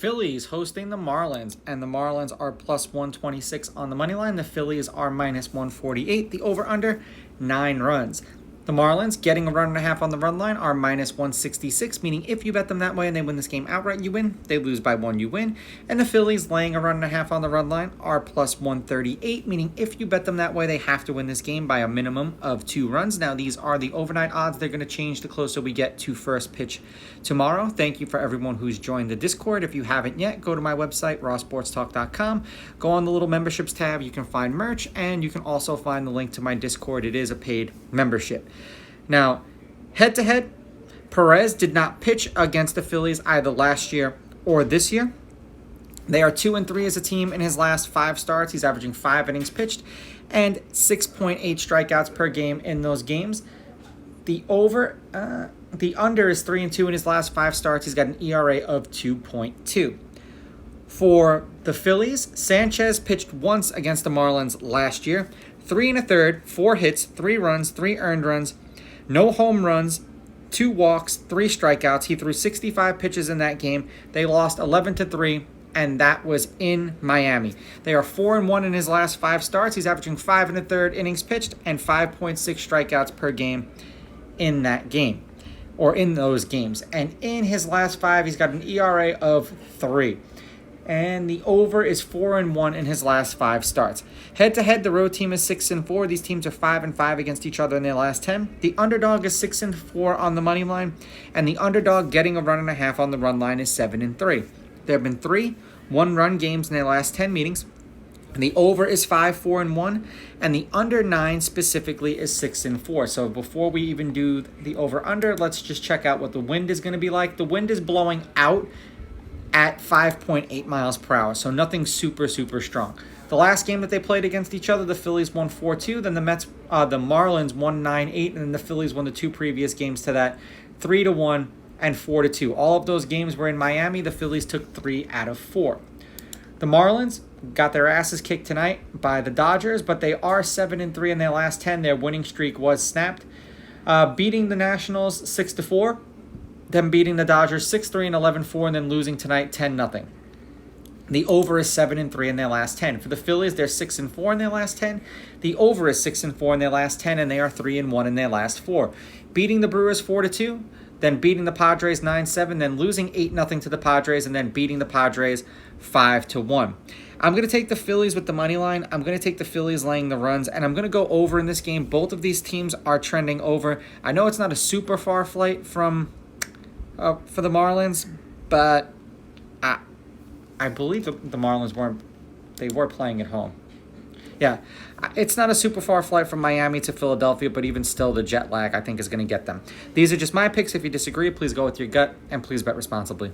Phillies hosting the Marlins, and the Marlins are plus 126 on the money line. The Phillies are minus 148. The over-under, 9 runs. The Marlins, getting a run and a half on the run line, are minus 166, meaning if you bet them that way and they win this game outright, you win. They lose by 1, you win. And the Phillies, laying a run and a half on the run line, are plus 138, meaning if you bet them that way, they have to win this game by a minimum of 2 runs. Now, these are the overnight odds. They're going to change the closer we get to first pitch tomorrow. Thank you for everyone who's joined the Discord. If you haven't yet, go to my website, rawsportstalk.com. Go on the little memberships tab. You can find merch, and you can also find the link to my Discord. It is a paid membership. Now, head-to-head, Perez did not pitch against the Phillies either last year or this year. They are 2-3 as a team in his last 5 starts. He's averaging 5 innings pitched and 6.8 strikeouts per game in those games. The under is 3-2 in his last 5 starts. He's got an ERA of 2.2. For the Phillies, Sanchez pitched once against the Marlins last year. 3 1/3, 4 hits, 3 runs, 3 earned runs, no home runs, 2 walks, 3 strikeouts. He threw 65 pitches in that game. They lost 11-3, and that was in Miami. They are 4-1 in his last 5 starts. He's averaging 5 1/3 innings pitched and 5.6 strikeouts per game in that game, or in those games. And in his last 5, he's got an ERA of 3. And the over is 4-1 in his last 5 starts. Head-to-head, the road team is 6-4. These teams are 5-5 against each other in their last 10. The underdog is 6-4 on the money line, and the underdog getting a run and a half on the run line is 7-3. There have been 3 one-run games in their last 10 meetings. And the over is 5-4-1, and the under 9 specifically is 6-4. So before we even do the over-under, let's just check out what the wind is going to be like. The wind is blowing out at 5.8 miles per hour, so nothing super strong. The last game that they played against each other, the Phillies won 4-2, then the Marlins won 9-8, and then the Phillies won the 2 previous games to that, 3-1 and 4-2. All of those games were in Miami. The Phillies took 3 out of 4. The Marlins got their asses kicked tonight by the Dodgers, but they are 7-3 in their last 10. Their winning streak was snapped, beating the Nationals 6-4. Them beating the Dodgers 6-3 and 11-4, and then losing tonight 10-0. The over is 7-3 in their last 10. For the Phillies, they're 6-4 in their last 10. The over is 6-4 in their last 10, and they are 3-1 in their last 4. Beating the Brewers 4-2, then beating the Padres 9-7, then losing 8-0 to the Padres, and then beating the Padres 5-1. I'm going to take the Phillies with the money line. I'm going to take the Phillies laying the runs, and I'm going to go over in this game. Both of these teams are trending over. I know it's not a super far flight from for the Marlins, but I believe the Marlins were playing at home. Yeah, it's not a super far flight from Miami to Philadelphia, but even still, the jet lag, I think, is going to get them. These are just my picks. If you disagree, please go with your gut, and please bet responsibly.